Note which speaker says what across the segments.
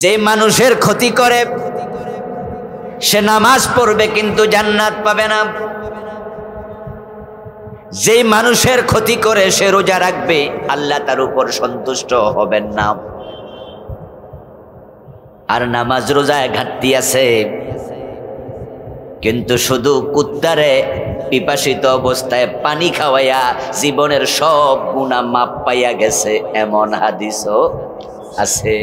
Speaker 1: যে মানুষের ক্ষতি করে সে নামাজ পড়বে কিন্তু জান্নাত পাবে না, যে মানুষের ক্ষতি করে সে রোজা রাখবে আল্লাহ তার উপর সন্তুষ্ট হবেন না। আর নামাজ রোজায় ঘাটতি আছে, কিন্তু শুধু কুত্তারে পিপাসিত অবস্থায় পানি খাওয়াইয়া জীবনের সব গুনাহ মাপ পাইয়া গেছে, এমন হাদিসও আছে।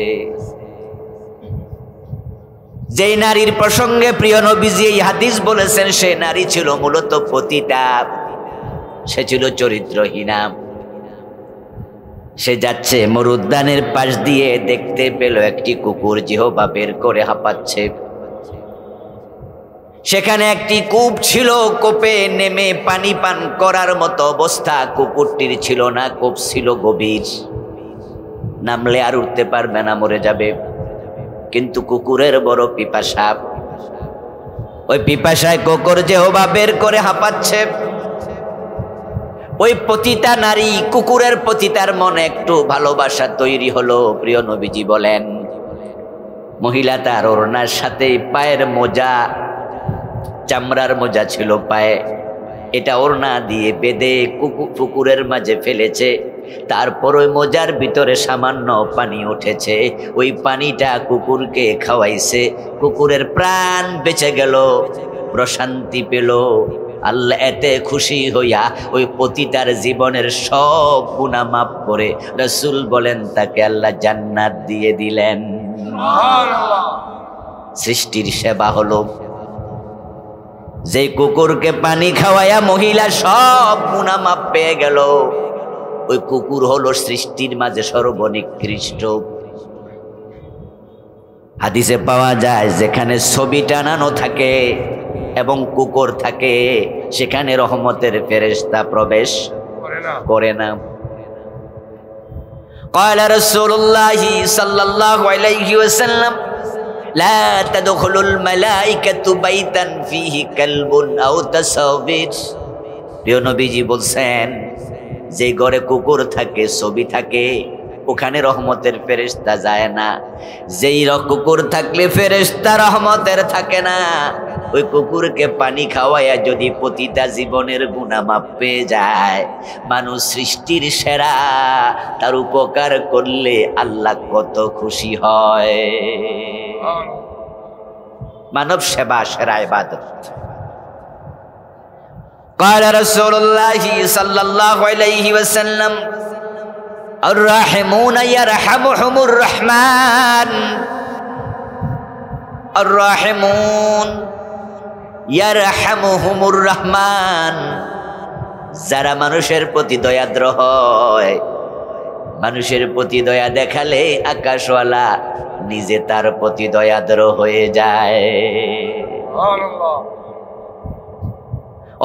Speaker 1: যেই নারীর প্রসঙ্গে প্রিয় নবীজি এই হাদিস বলেছেন, সে নারী ছিল মূলত পতিতা, সে ছিল চরিত্রহীনা। সে যাচ্ছে মরুদ্যানের পাশ দিয়ে, দেখতে পেল একটি কুকুর জিহ্বা বের করে হাঁপাচ্ছে। সেখানে একটি কূপ ছিল, কূপে নেমে পানি পান করার মতো অবস্থা কুকুরটির ছিল না। কূপ ছিল গভীর, নামলে আর উঠতে পারবে না, মরে যাবে। কিন্তু কুকুরের বড় পিপাসা, ওই পিপাসায় কুকুর জিহ্বা বের করে হাঁপাচ্ছে। ওই পতিতা নারী, কুকুরের পতিতার মনে একটু ভালোবাসা তৈরি হলো। প্রিয় নবীজি বলেন, মহিলা তার ওড়নার সাথে পায়ের মোজা, চামড়ার মোজা ছিল পায়ে, এটা ওড়না দিয়ে বেঁধে কুকুরের মাঝে ফেলেছে। তারপর ওই মোজার ভিতরে সামান্য পানি উঠেছে, ওই পানিটা কুকুরকে খাওয়াইছে। কুকুরের প্রাণ বেঁচে গেল, প্রশান্তি পেল। আল্লাহ এতে খুশি হইয়া ওই পতিতার জীবনের সব গুনাহ মাফ করে রাসূল বলেন তাকে আল্লাহ জান্নাত দিয়ে দিলেন। সুবহানাল্লাহ। সৃষ্টির সেবা হলো, যে কুকুরকে পানি খাওয়াইয়া মহিলা সব গুনাহ মাফ পেয়ে গেল, ওই কুকুর হলো সৃষ্টির মাঝে সর্বনিকৃষ্ট। হাদিসে পাওয়া যায়, যেখানে ছবি টানানো থাকে এবং কুকুর থাকে সেখানে রহমতের ফেরেশতা প্রবেশ করে না। قال رسول الله صلى الله عليه وسلم لا تدخل الملائكة بيتا فيه كلب أو تصوير। প্রিয় নবীজি বলছেন, যে ঘরে কুকুর থাকে, ছবি থাকে, ওখানে রহমতের ফেরেশতা যায় না। যেই কুকুর থাকলে ফেরেশতা রহমতের থাকে না। ওই কুকুরকে পানি খাওয়াইয়া যদি পতিতা জীবনের গুনাহ মাপ পেয়ে যায়, মানুষ সৃষ্টির সেরা, তার উপকার করলে আল্লাহ কত খুশি হয়। মানব সেবা সেরা ইবাদত। قال رسول الله صلى الله عليه وسلم الراحمون يرحمهم الرحمن الراحمون يرحمهم الرحمن। যারা মানুষের প্রতি দয়াদ্র হয়, মানুষের প্রতি দয়া দেখালে আকাশওয়ালা নিজে তার প্রতি দয়াদ্র হয়ে যায়। সুবহানাল্লাহ।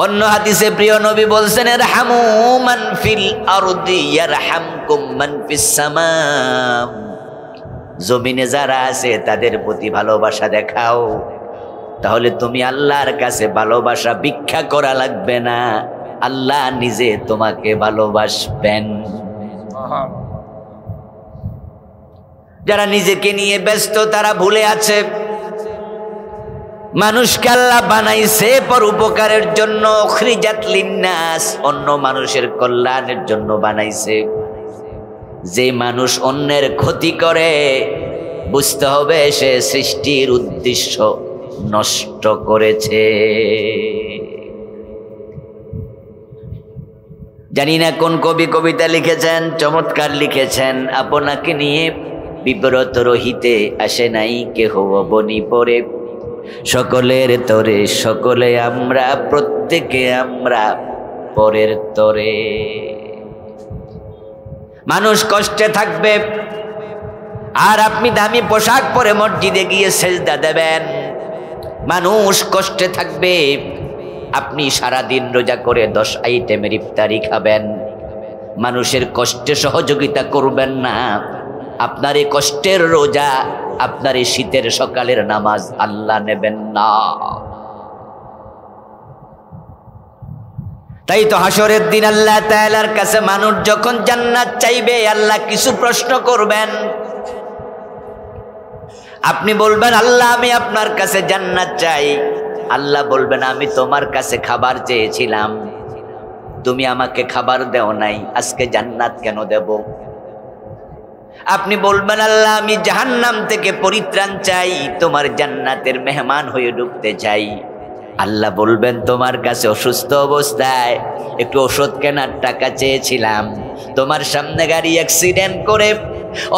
Speaker 1: অন্য হাদিসে প্রিয় নবী বলছেন, ইরহামু মান ফিল আরদি ইয়ারহামকুম মান ফিস সামা। জমিনে যারা আছে তাদের প্রতি ভালোবাসা দেখাও, তাহলে তুমি আল্লাহর কাছে ভালোবাসা ভিক্ষা করা লাগবে না, আল্লাহ নিজে তোমাকে ভালোবাসবেন। যারা নিজেকে নিয়ে ব্যস্ত তারা ভুলে আছে, মানুষকে আল্লাহ বানাইছে পরোপকারের জন্য, খিজাত লিন্নাস, অন্য মানুষের কল্যাণের জন্য বানাইছে। যে মানুষ অন্যের ক্ষতি করে, বুঝতে হবে সে সৃষ্টির উদ্দেশ্য নষ্ট করেছে। জানি না কোন কবি কবিতা লিখেছেন, চমৎকার লিখেছেন, আপনাকে নিয়ে বিব্রত রহিতে আসে নাই কেহ বনি পরে, সকলের তরে সকলে আমরা, প্রত্যেকে আমরা পরের তরে। মানুষ কষ্টে থাকবে আর আপনি দামি পোশাক পরে মসজিদে গিয়ে সেজদা দেবেন। মানুষ কষ্টে থাকবে, আপনি সারাদিন রোজা করে 10 আইটেমের ইফতারি খাবেন। মানুষের কষ্টে সহযোগিতা করবেন না। আপনার এই কষ্টের রোজা, আপনার এই শীতের সকালের নামাজ আল্লাহ নেবেন না। তাই তো হাসরের দিন আল্লাহ তাআলার কাছে মানুষ যখন জান্নাত চাইবে, আল্লাহ কিছু প্রশ্ন করবেন। আপনি বলবেন আল্লাহ আমি আপনার কাছে জান্নাত চাই, আল্লাহ বলবেন আমি তোমার কাছে খাবার চেয়েছিলাম, তুমি আমাকে খাবার দেও নাই, আজকে জান্নাত কেন দেব? আপনি বলবেন আল্লাহ আমি জাহান্নাম থেকে পরিত্রাণ চাই, তোমার জান্নাতের মেহমান হয়ে ঢুকতে চাই, আল্লাহ বলবেন তোমার কাছে অসুস্থ অবস্থায় একটু ওষুধ কেনার টাকা চেয়েছিলাম, তোমার সামনে গাড়ি অ্যাক্সিডেন্ট করে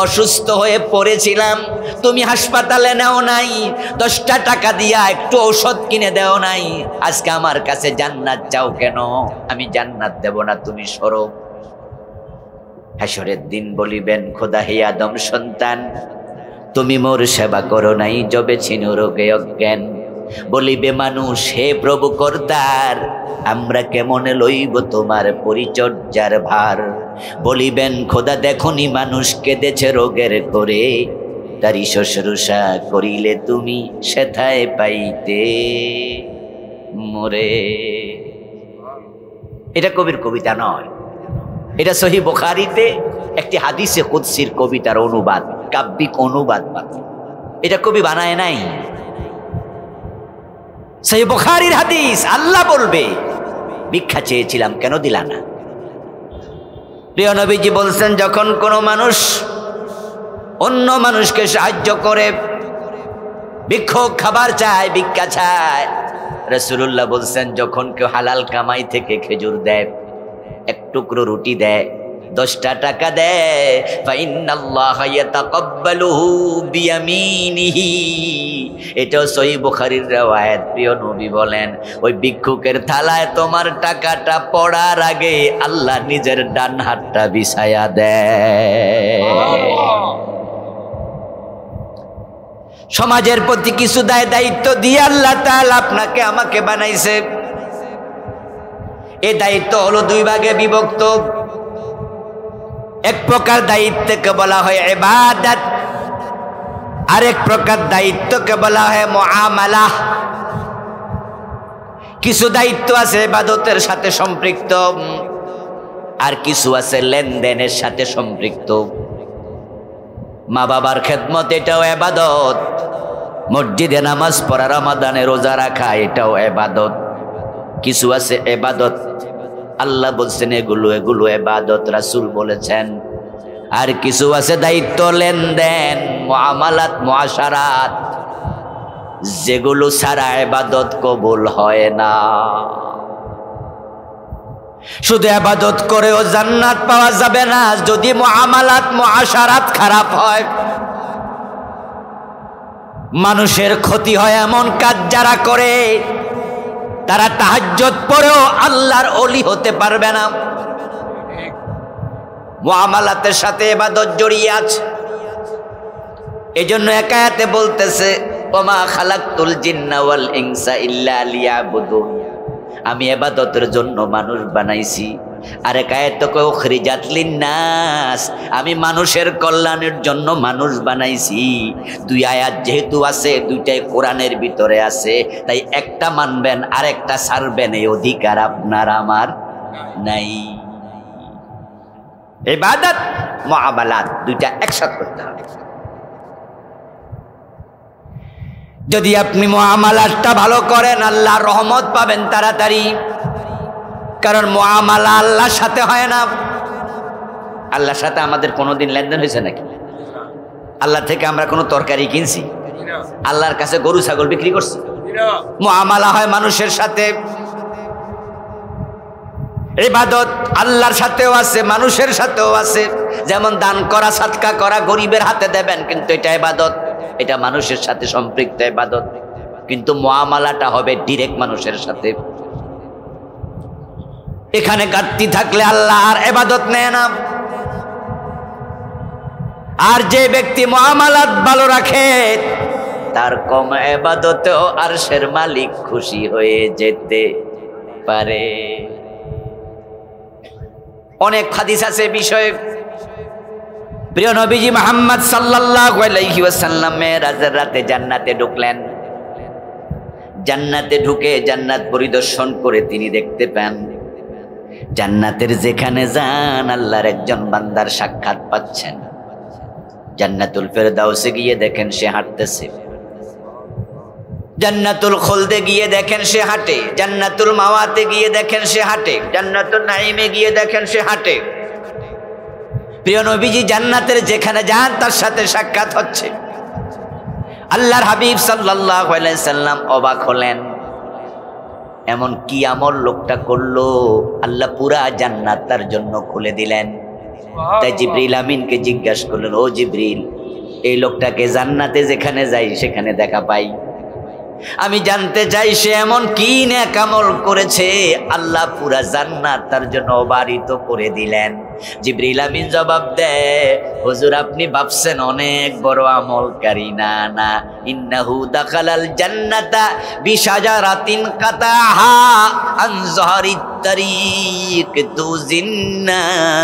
Speaker 1: অসুস্থ হয়ে পড়েছিলাম, তুমি হাসপাতালে নেও নাই, 10টা টাকা দিয়া একটু ঔষধ কিনে দেও নাই, আজকে আমার কাছে জান্নাত চাও কেন? আমি জান্নাত দেব না, তুমি সরো। হাসরের দিন বলিবেন খোদা হে আদম সন্তান, তুমি মোর সেবা করো নাই, যবে ছিনু রোগে অজ্ঞান। বলিবে মানুষ হে প্রভু কর্তার, আমরা কেমনে লইব তোমার পরিচর্যার ভার। বলিবেন খোদা দেখনি মানুষ কেঁদেছে রোগের ঘরে, তারি শুশ্রূষা করিলে তুমি সেথায় পাইতে মোরে। এটা কবির কবিতা নয়, এটা সহিহ বুখারীতে একটি হাদিসে কুদসির কবিতার অনুবাদ, কাব্যিক অনুবাদ মাত্র, এটা কবি বানায় নাই। সহিহ বুখারীর হাদিস, আল্লাহ বলবে ভিক্ষা চেয়েছিলাম কেন দিলা না? প্রিয় নবীজি বলছেন যখন কোনো মানুষ অন্য মানুষকে সাহায্য করে, ভিক্ষুক খাবার চায়, ভিক্ষা চায়, রাসূলুল্লাহ বলছেন যখন কেউ হালাল কামাই থেকে খেজুর দেয়, এক টুকরো রুটি দেয়, 10টা টাকা দেয়, ফাইন্নাল্লাহা ইয়াতাকাব্বালুহু বিয়ামিনিহি, এটাও সহিহ বুখারীর riwayat। প্রিয় নবী বলেন ওই ভিক্ষুকের থালায় তোমার টাকাটা পড়ার আগে আল্লাহ নিজের ডান হাতটা বিছায়া দেয়। সমাজের প্রতি কিছু দায়িত্ব দিয়ে আল্লাহ তাআলা আপনাকে আমাকে বানাইছে। এই দায়িত্ব হলো 2 ভাগে বিভক্ত। এক প্রকার দায়িত্বকে বলা হয় ইবাদত, আরেক প্রকার দায়িত্বকে বলা হয় মুআমালা। কিছু দায়িত্ব আছে ইবাদতের সাথে সম্পৃক্ত, আর কিছু আছে লেনদেনের সাথে সম্পৃক্ত। মা বাবার খেদমত এটাও ইবাদত, মসজিদে নামাজ পড়া, রমাদানে রোজা রাখা এটাও ইবাদত। কিছু আছে ইবাদত আল্লাহ বলছেন এগুলো ইবাদত, রাসূল বলেছেন। আর কিছু আছে দায়িত্ব, লেনদেন, মুআমালাত, মুআশারাত, যেগুলো ছাড়া ইবাদত কবুল হয় না। শুধু ইবাদত করেও জান্নাত পাওয়া যাবে না যদি মুআমালাত, মুআশারাত খারাপ হয়। মানুষের ক্ষতি হয় এমন কাজ যারা করে, তারা তাহাজ্জুদ পড়েও আল্লাহর ওলি হতে পারবে না। মুআমালাতের সাথে ইবাদত জড়িয়ে আছে। এজন্য এক আয়াতে বলতেছে ওমা খালাকতুল জিন্না ওয়াল ইনসা ইল্লা লিয়াবুদুন, আমি ইবাদতের জন্য মানুষ বানাইছি। আর এক আয়াতে কয় উখরিজাত লিন্নাস, আমি মানুষের কল্যাণের জন্য মানুষ বানাইছি। 2 আয়াত যেহেতু আছে, 2টাই কোরআনের ভিতরে আছে, তাই একটা মানবেন আর একটা ছাড়বেন, এই অধিকার আপনার আমার নাই। ইবাদত মুআমালাত 2টা একসাথে করতে হবে। যদি আপনি মুআমালাতটা ভালো করেন আল্লাহর রহমত পাবেন তাড়াতাড়ি, কারণ মুআমালা আল্লাহর সাথে হয় না। আল্লাহর সাথে আমাদের কোনোদিন লেনদেন হয়েছে নাকি? আল্লাহ থেকে আমরা কোনো তরকারি কিনছি? আল্লাহর কাছে গরু ছাগল বিক্রি করছি? মুআমালা হয় মানুষের সাথে। ইবাদত আল্লাহর সাথেও আছে, মানুষের সাথেও আছে। যেমন দান করা, সাদকা করা, গরিবের হাতে দেবেন, কিন্তু এটা ইবাদত, এটা মানুষের সাথে সম্পৃক্ত ইবাদত। কিন্তু মুআমালাটা হবে ডাইরেক্ট মানুষের সাথে। এখানে ঘাটতি থাকলে আল্লাহ আর ইবাদত নেয় না। আর যে ব্যক্তি মুআমালাত ভালো রাখে তার কম ইবাদতেও আরশের মালিক খুশি হয়ে যেতে পারে। অনেক হাদিস আছে বিষয়ে। প্রিয় নবীজি মুহাম্মদ সাল্লাল্লাহু আলাইহি ওয়াসাল্লাম মেরাজের রাতে জান্নাতে ঢুকলেন। জান্নাতে ঢুকে জান্নাত পরিদর্শন করে তিনি দেখতে পান জান্নাতের যেখানে যান আল্লাহর একজন বান্দার সাক্ষাৎ পাচ্ছেন। জান্নাতুল ফেরদাউসে গিয়ে দেখেন সে হাঁটতেছে, জান্নাতুল খুলদে গিয়ে দেখেন সে হাঁটে, জান্নাতুল মাওয়াতে গিয়ে দেখেন সে হাঁটে, জান্নাতুল নাঈমে গিয়ে দেখেন সে হাঁটে। প্রিয় নবীজি জান্নাতের যেখানে যান তার সাথে সাক্ষাৎ হচ্ছে। আল্লাহর হাবিব সাল্লাল্লাহু আলাইহি সাল্লাম অবাক হলেন, এমন কি আমল লোকটা করলো, আল্লাহ পুরা জান্নাত তার জন্য খুলে দিলেন। তাই জিবরিল আমিনকে জিজ্ঞাসা করলেন, ও জিবরিল, এই লোকটাকে জান্নাতে যেখানে যাই সেখানে দেখা পাই, আমি জানতে চাই সে এমন কি নেক আমল করেছে আল্লাহ পুরা জান্নাত তার জন্য অবারিত করে দিলেন। জিবরিল আমিন জবাব দেয়, হুজুর আপনি ভাবছেন অনেক বড় আমলকারী, না না, ইন্নাহু দাখালাল জান্নাতা বিশাজারাতিন কাতাহা আন যাহরিত তারিক তুজিন্নাস।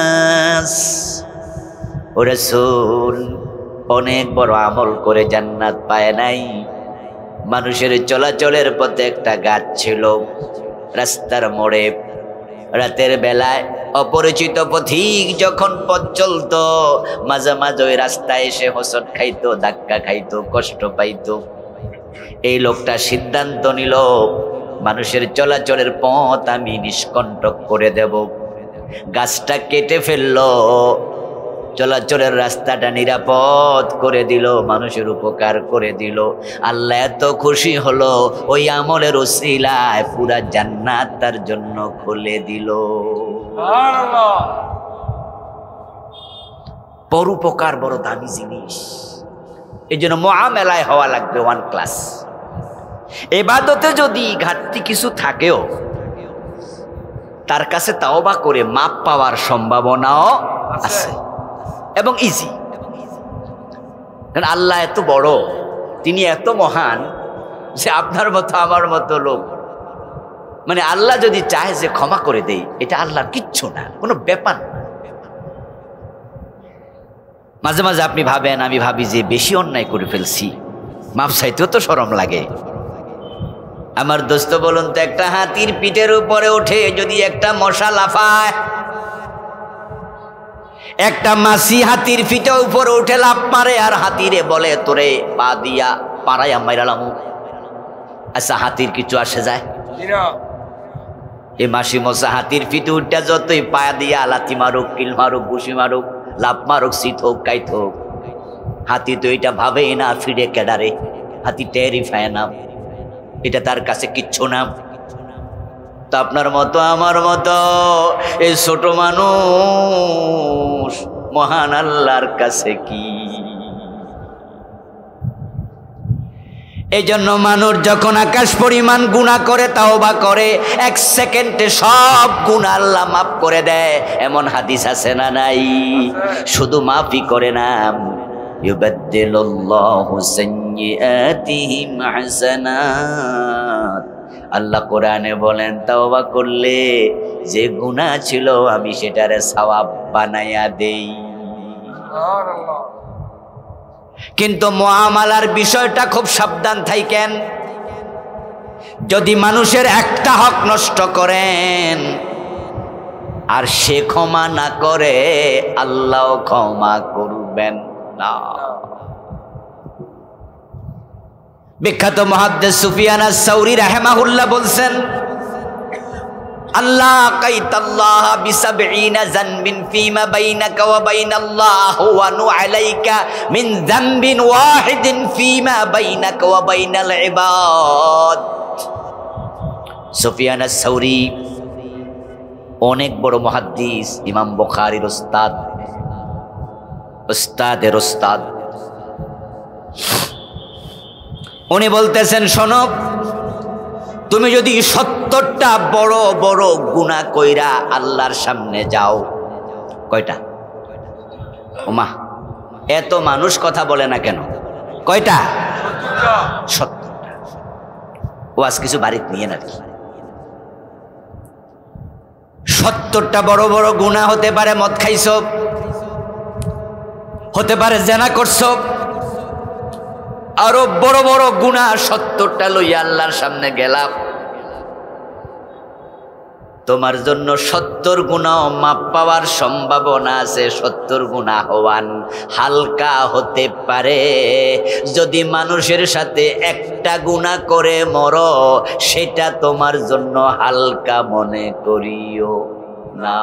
Speaker 1: ও রাসূল, অনেক বড় আমল করে জান্নাত পায় নাই, মানুষের চলাচলের পথে একটা গাছ ছিল, রাস্তার মোড়ে রাতের বেলায় অপরিচিত পথিক যখন পথ চলতো, মাঝে মাঝে ওই রাস্তায় এসে হোঁচট খাইতো, ধাক্কা খাইতো, কষ্ট পাইতো। এই লোকটা সিদ্ধান্ত নিল, মানুষের চলাচলের পথ আমি নিষ্কণ্টক করে দেব। গাছটা কেটে ফেললো, চলাচলের রাস্তাটা নিরাপদ করে দিল, মানুষের উপকার করে দিল। আল্লাহ এত খুশি হলো, ওই আমলের ওসিলায় পুরা জান্নাত তার জন্য খুলে দিল। পরোপকার বড় দামি জিনিস, এই জন্য মুআমালায় হওয়া লাগবে 1 ক্লাস। ইবাদতে যদি ঘাটতি কিছু থাকেও তার কাছে তাওবা করে মাপ পাওয়ার সম্ভাবনাও আছে এবং ইজি। কারণ আল্লাহ এত বড়, তিনি এত মহান যে আপনার মতো আমার মতো লোক, মানে আল্লাহ যদি চায় যে ক্ষমা করে দেই, এটা আল্লাহর কিচ্ছু না, কোনো ব্যাপার না। মাঝে মাঝে আপনি ভাবেন, আমি ভাবি যে বেশি অন্যায় করে ফেলছি, মাপ চাইতেও তো শরম লাগে। আমার দোস্ত বলুন তো, একটা হাতির পিঠের উপরে উঠে যদি একটা মশা লাফায়, একটা মাছি হাতির পিঠে উপরে উঠে লাফ মারে আর হাতিরে বলে তোরে পা দিয়া পাড়াইয়া মাইরালাম, আচ্ছা হাতির কিছু আসে যায়? এই মাসি মশা হাতির পিঠে উঠটা যতই পায়া দিয়া লাথি মারুক, কিল মারুক, ঘুষি মারুক, লাফ মারুক, শীত হোক, কাইত হোক, হাতি তো এটা ভাবেই না ফিরে কেডারে, হাতি টেরিফায় না, এটা তার কাছে কিচ্ছু না। তো আপনার মতো আমার মতো এই ছোট মানুষ মহান আল্লাহর কাছে কি? এই জন্য মানুষ যখন আকাশ পরিমাণ গুনাহ করে, তাওবা করে, 1 সেকেন্ডে সব গুনাহ আল্লাহ মাফ করে দেয়। এমন হাদিস আছে না নাই? শুধু মাফই করে না, ইউবাদদিলুল্লাহু সাইয়্যাতিহিম হাসানাত। আল্লাহ কোরআনে বলেন, তাওবা করলে যে গুনাহ ছিল আমি সেটারে সওয়াব বানায়া দেই। কিন্তু মুআমালার বিষয়টা খুব সাবধান থাকেন। যদি মানুষের একটা হক নষ্ট করেন আর সে ক্ষমা না করে, আল্লাহ ক্ষমা করবেন না। বিখ্যাত মুহাদ্দিস সুফিয়ান আস-সাউরি রাহিমাহুল্লাহ বলছেন, আল্লাহ কাইতাল্লাহ বিসাবঈনা যানবিন ফীমা বাইনাকা ওয়া বাইনাল্লাহ ওয়া নু আলাইকা মিন যানবিন ওয়াহিদিন ফীমা বাইনাকা ওয়া বাইনাল ইবাদ। সুফিয়ান আস-সাউরি অনেক বড় মুহাদ্দিস, ইমাম বুখারীর উস্তাদ, উস্তাদের উস্তাদ। উনি বলতেছেন, শোনো, তুমি যদি 70টা বড় বড় গুনাহ কইরা আল্লাহর সামনে যাও, কয়টা? ওমা, এত মানুষ কথা বলে না কেন? কয়টা? 70টা। ওয়াজ কিছু বাড়িতে নিয়ে না, 70টা বড় বড় গুনাহ হতে পারে মদ খাইছো, হতে পারে জেনা করছো, আরো বড় বড় গুনাহ 70টা লইয়া আল্লাহর সামনে গেলাম। তোমার জন্য 70 গুনাহ মাপ পাওয়ার সম্ভাবনা আছে। 70 গুনাহ হওয়ান হালকা হতে পারে। যদি মানুষের সাথে একটা গুনাহ করে মরো, সেটা তোমার জন্য হালকা মনে করিও না।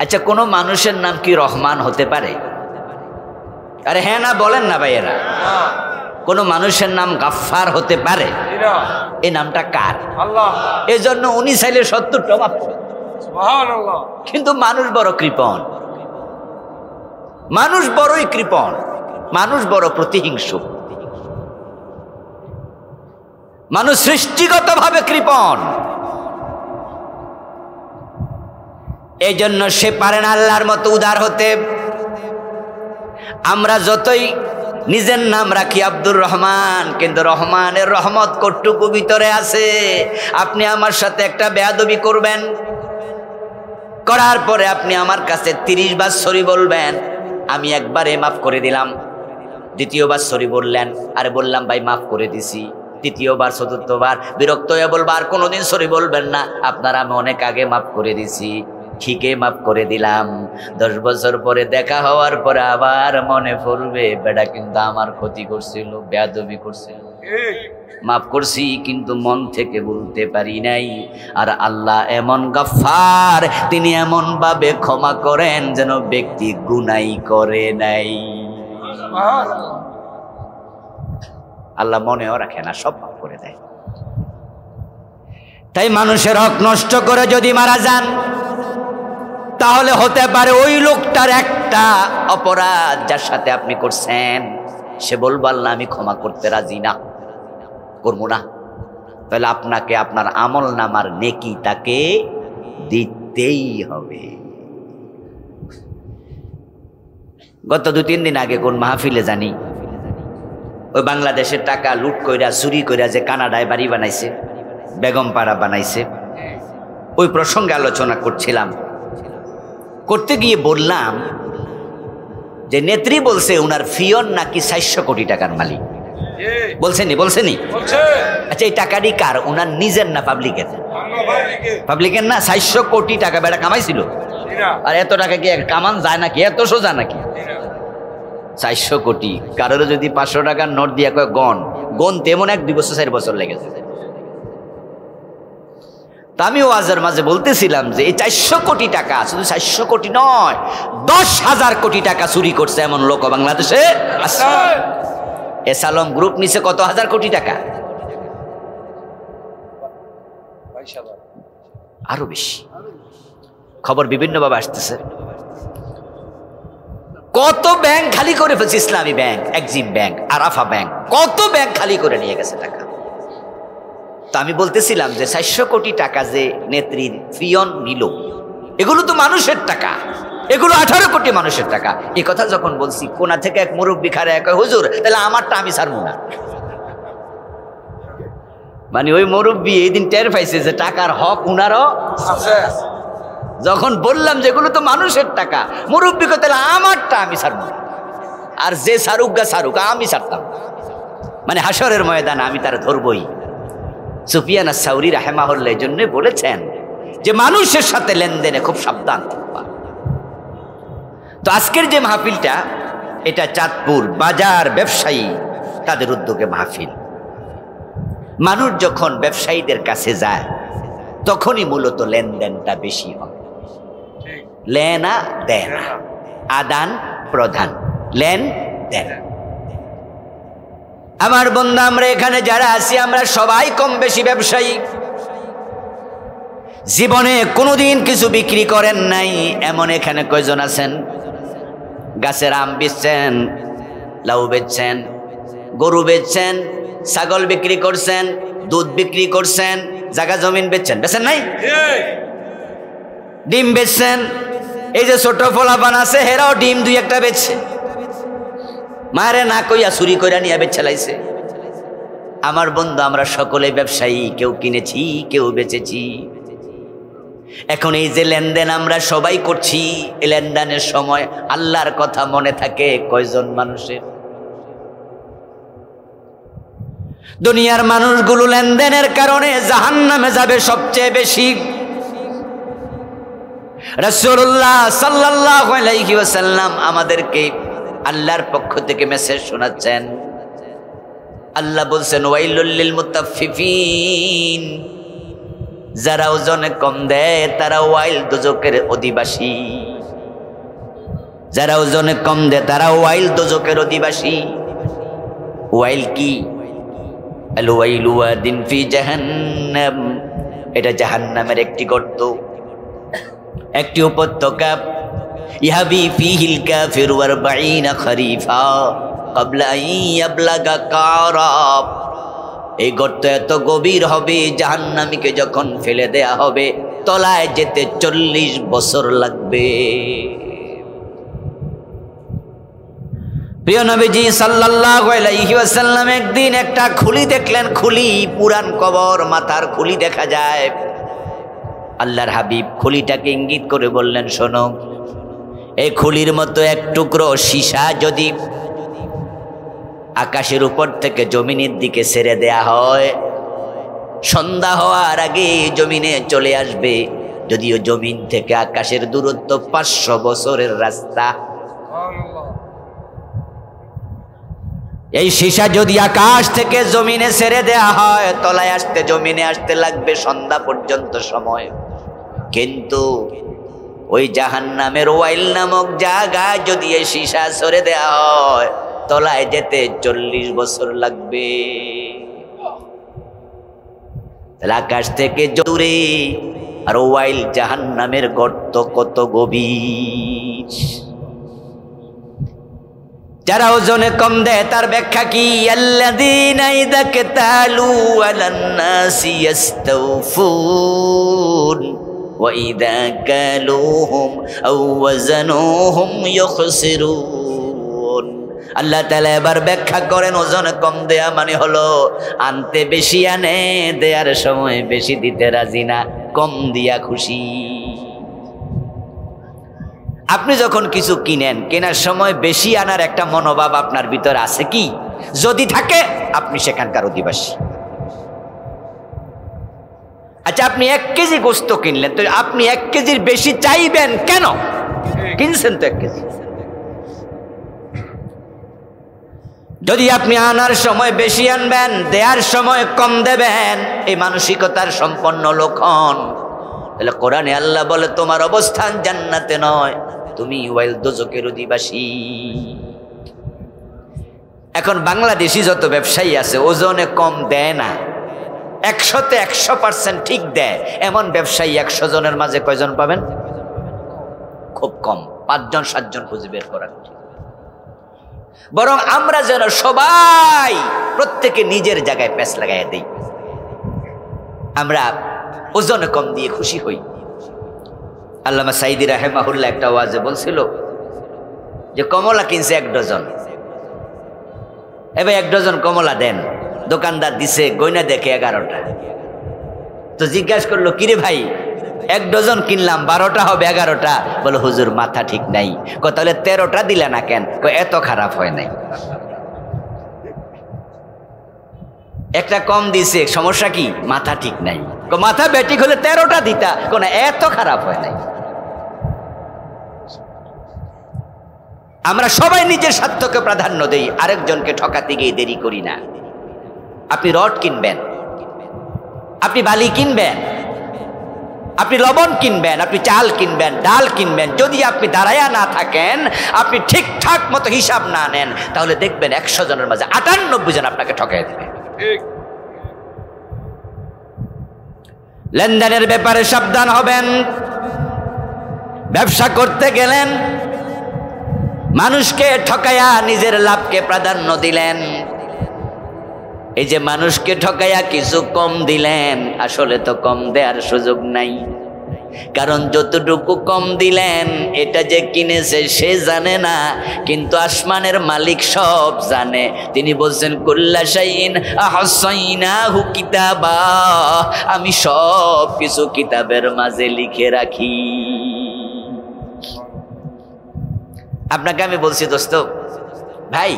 Speaker 1: আচ্ছা, কোন মানুষের নাম কি রহমান হতে পারে? আরে হ্যাঁ না বলেন না ভাইয়েরা। কোন মানুষের নাম গাফফার হতে পারে? এই নামটা কার? আল্লাহ। এই জন্য উনি চাইলে 70টা মাফ করেন। সুবহানাল্লাহ। কিন্তু মানুষ বড় কৃপণ, মানুষ বড়ই কৃপণ, মানুষ বড় প্রতিহিংসুক, মানুষ সৃষ্টিগতভাবে কৃপণ। এই জন্য সে পারে না আল্লাহর মতো উদার হতে। আমরা যতই নিজের নাম রাখি আব্দুর রহমান, কিন্তু রহমানের রহমত কতটুকু ভিতরে আছে? আপনি আমার সাথে একটা বেয়াদবি করবেন, করার পরে আপনি আমার কাছে 30 বার সরি বলবেন, আমি একবারে মাফ করে দিলাম। দ্বিতীয়বার সরি বললেন, আরে বললাম ভাই মাফ করে দিছি। তৃতীয়বার চতুর্থবার বিরক্ত হয়ে বলবো আর কোনোদিন সরি বলবেন না, আপনারা আমি অনেক আগে মাফ করে দিছি, ঠিকই মাফ করে দিলাম। 10 বছর পরে দেখা হওয়ার পরে আবার মনে পড়বে বেটা কিন্তু আমার ক্ষতি করছিল, বেয়াদবি করছিল, মাফ করছি কিন্তু মন থেকে বলতে পারি নাই। আর আল্লাহ এমন গাফফার, তিনি এমন ভাবে ক্ষমা করেন যেন ব্যক্তি গুনাই করে নাই। আল্লাহ মনেও রাখে না, সব মাফ করে দেয়। তাই মানুষের হক নষ্ট করে যদি মারা যান, তাহলে হতে পারে ওই লোকটার একটা অপরাধ যার সাথে আপনি করছেন, সে বলবো আল্লাহ আমি ক্ষমা করতে রাজি না, করবো না। তাহলে আপনাকে আপনার আমল নামার নেকি তাকে দিতেই হবে। গত 2-3 দিন আগে কোন মাহফিলে জানি, ওই বাংলাদেশের টাকা লুট কইরা চুরি কইরা যে কানাডায় বাড়ি বানাইছে, বেগমপাড়া বানাইছে, ওই প্রসঙ্গে আলোচনা করছিলাম। করতে গিয়ে বললাম যে নেত্রী বলছে উনার ফিয়ন নাকি 400 কোটি টাকার মালিক। বলছেনি? আচ্ছা, এই টাকাটি কার? উনার নিজের না পাবলিকের? পাবলিকের না। 400 কোটি টাকা বেটা কামাইছিল। আর এত টাকা কি কামান যায় নাকি? এত সোজা নাকি? 400 কোটি। কারোর যদি 500 টাকার নোট দিয়া কয় গন তেমন 1-2 বছর 4 বছর লেগেছে। তা আমি ওয়াজের মাঝে বলতেছিলাম যে এই 400 কোটি টাকা, শুধু 400 কোটি নয়, 10,000 কোটি টাকা চুরি করছে এমন লোক বাংলাদেশে আছে। এসালম গ্রুপ নিচে কত হাজার কোটি টাকা? আরো বেশি। খবর বিভিন্নভাবে আসতেছে। কত ব্যাংক খালি করে ফেলছে, ইসলামী bank, Exim bank, Arafah bank, কত ব্যাংক খালি করে নিয়ে গেছে টাকা। তো আমি বলতেছিলাম যে 400 কোটি টাকা যে নেত্রীর ফিয়ন নিল, এগুলো তো মানুষের টাকা, এগুলো 18 কোটি মানুষের টাকা। এই কথা যখন বলছি, কোনা থেকে এক মুরব্বী খারে এক, হুজুর তাহলে আমারটা আমি ছাড়বো না। মানে ওই মুরব্বী এই দিন টের পাইছে যে টাকার হক উনারও আছে। যখন বললাম যে এগুলো তো মানুষের টাকা, মুরব্বী কে তাহলে আমারটা আমি ছাড়বো না, আর যে ছাড়ুক গা ছাড়ুক, আমি ছাড়তাম। মানে হাসরের ময়দানে আমি তারা ধরবই। সুফিয়ান আস-সাউরি রাহিমাহুল্লাহ এই জন্য বলেছেন যে মানুষের সাথে লেনদেনে খুব সাবধান থাকবা। তো আজকের যে মাহফিলটা, এটা চাঁদপুর বাজার ব্যবসায়ী তাদের উদ্যোগে মাহফিল। মানুষ যখন ব্যবসায়ীদের কাছে যায় তখনই মূলত লেনদেনটা বেশি হয়। লেনা দেনা, আদান প্রদান, লেন দেন। আমার বন্ধু, আমরা এখানে যারা আছি আমরা সবাই কম বেশি ব্যবসায়ী। জীবনে কোনোদিন কিছু বিক্রি করেন নাই এমন এখানে কয়জন আছেন? গাছের আম বেচছেন, লাউ বেচছেন, গরু বেচছেন, ছাগল বিক্রি করছেন, দুধ বিক্রি করছেন, জায়গা জমিন বেচছেন, বেচেন নাই? ডিম বেচছেন। এই যে ছোট ফলাফান আছে, হেরাও ডিম 2-1টা বেচছে, মারে না কইয়া চুরি কইরা নিয়ে বেচালাইছে। আমার বন্ধু, আমরা সকলে ব্যবসায়ী, কেউ কিনেছি কেউ বেচেছি। এখন এই যে লেনদেন আমরা সবাই করছি, এই লেনদেনের সময় আল্লাহর কথা মনে থাকে কয়জন মানুষের? দুনিয়ার মানুষগুলো লেনদেনের কারণে জাহান্নামে যাবে সবচেয়ে বেশি। রাসূলুল্লাহ সাল্লাল্লাহু আলাইহি ওয়াসাল্লাম আমাদেরকে আল্লাহর পক্ষ থেকে মেসেজ শোনাচ্ছেন। আল্লাহ বলছেন ওয়াইলুল লিল মুতাফফিফিন, যারা ওজনে কম দেয় তারা ওয়াইল দোজকের অধিবাসী। যারা ওজনে কম দেয় তারা ওয়াইল দোজকের অধিবাসী। ওয়াইল কি? আল ওয়াইলু ওয়াদিন ফি জাহান্নাম, এটা জাহান্নামের একটি গর্ত, একটি উপত্যকা। ইহাবি ফিহিল কাফিরু 40 খরিফা ক্বাবলা আন ইয়াবলাগা কারাব। এই গর্ত এত গভীর হবে, জাহান্নামীকে যখন ফেলে দেয়া হবে তলায় যেতে 40 বছর লাগবে। প্রিয় নবীজি সাল্লাল্লাহু আলাইহি ওয়াসাল্লাম একদিন একটা খুলি দেখলেন, খুলি, পুরান কবর, মাথার খুলি দেখা যায়। আল্লাহর হাবিব খুলিটাকে ইঙ্গিত করে বললেন, শোনো, এই খুলির মতো এক টুকরো সীসা যদি আকাশের উপর থেকে জমিনের দিকে ছেড়ে দেয়া হয়, সন্ধ্যা হওয়ার আগে জমিনে চলে আসবে। যদিও জমিন থেকে আকাশের দূরত্ব 500 বছরের রাস্তা। এই সীসা যদি আকাশ থেকে জমিনে ছেড়ে দেয়া হয়, তলায় আসতে, জমিনে আসতে লাগবে সন্ধ্যা পর্যন্ত সময়। কিন্তু ওই জাহান্নামের ওয়াইল নামক জায়গায় যদি এই সীসা ছেড়ে দেয়া হয়, তলায় যেতে 40 বছর লাগবে। আকাশ থেকে দূরে, আর ওয়াইল জাহান্নামের গর্ত কত গভীর। যারা ওজনে কম দেয় তার ব্যাখ্যা কি? আল্লাযীনা ইযা কাতালু আলান নাসি ইস্তাওফুন ওয়া ইযা কালুহুম আও ওয়াজানুহুম ইখসিরুন। আল্লাহ তাআলা এবার ব্যাখ্যা করেন, ওজনে কম দেয়া মানে হলো আনতে বেশি আনে, দেয়ার সময় বেশি দিতে রাজি না, কম দিয়া খুশি। আপনি যখন কিছু কিনেন, কেনার সময় বেশি আনার একটা মনোভাব আপনার ভিতরে আছে কি? যদি থাকে, আপনি সেখানকার অধিবাসী। আচ্ছা, আপনি 1 কেজি গোস্ত কিনলেন, তো আপনি 1 কেজির বেশি চাইবেন কেন? কিনছেন তো 1 কেজি। যদি আপনি আনার সময় বেশি আনবেন, দেয়ার সময় কম দেবেন, এই মানসিকতার সম্পন্ন লোক হন, তাহলে কোরআনে আল্লাহ বলে তোমার অবস্থান জান্নাতে নয়, তুমি ওয়াইল দোজকের অধিবাসী। এখন বাংলাদেশি যত ব্যবসায়ী আছে ওজনে কম দেয় না, 100তে 100% ঠিক দেয়, এমন ব্যবসায়ী 100 জনের মাঝে কয়জন পাবেন? খুব কম, 5 জন 7 জন খুঁজে বের করা। বরং আমরা যেন সবাই প্রত্যেকে নিজের জায়গায় প্যাঁচ লাগাইয়া দেই, আমরা ওজনে কম দিয়ে খুশি হই। আল্লামা সাইদি রাহিমাহুল্লাহ একটা ওয়াজে বলছিল যে কমলা কিনছে 1 ডজন, এবার 1 ডজন কমলা দেন, দোকানদার দিছে, গয়না দেখে 11টা। তো জিজ্ঞাসা করলো, কিরে ভাই, 1 ডজন কিনলাম, 12টা হবে 11টা? বলে হুজুর মাথা ঠিক নাই। তাহলে 13টা দিলা না কেন? এত খারাপ হয় নাই, একটা কম দিছে, সমস্যা কি? মাথা ঠিক নাই। মাথা ব্যাটিক হলে 13টা দিতা, কোন এত খারাপ হয় নাই। আমরা সবাই নিজের স্বার্থকে প্রাধান্য দেই, আরেকজনকে ঠকাতে গিয়ে দেরি করি না। আপনি রড কিনবেন, আপনি বালি কিনবেন, আপনি লবণ কিনবেন, আপনি চাল কিনবেন, ডাল কিনবেন, যদি আপনি দাঁড়ায়া না থাকেন, আপনি ঠিকঠাক মতো হিসাব না নেন, তাহলে দেখবেন 100 জনের মাঝে 98 জন আপনাকে ঠকাই দেবে। লেনদেনের ব্যাপারে সাবধান হবেন। ব্যবসা করতে গেলেন, মানুষকে ঠকায়া নিজের লাভকে প্রাধান্য দিলেন। এই যে মানুষকে ঠকায়া কিছু কম দিলেন, আসলে তো কম দেওয়ার সুযোগ নাই। কারণ যতটুকু কম দিলেন, এটা যে কিনেছে সে জানে না, কিন্তু আসমানের মালিক সব জানে। তিনি বলছেন কুল্লা শাইইন আহসাইনাহু কিতাবা, আমি সব কিছু কিতাবের মাঝে লিখে রাখি। আপনাকে আমি বলছি দোস্ত ভাই,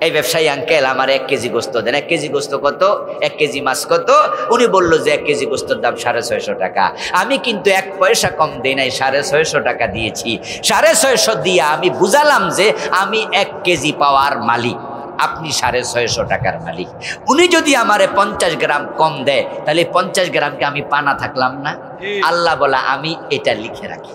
Speaker 1: এই ব্যবসায়ী আঙ্কেল আমার 1 কেজি গোস্ত দেন। 1 কেজি গোস্ত কত? 1 কেজি মাছ কত? উনি বলল যে 1 কেজি গোস্তর দাম 650 টাকা। আমি কিন্তু 1 পয়সা কম দেই নাই, 650 টাকা দিয়েছি। 650 দিয়ে আমি বুঝালাম যে আমি 1 কেজি পাওয়ার মালিক, আপনি 650 টাকার মালিক। উনি যদি আমারে 50 গ্রাম কম দেয় তাহলে 50 গ্রামকে আমি পানা থাকলাম না? আল্লাহ বলা আমি এটা লিখে রাখি।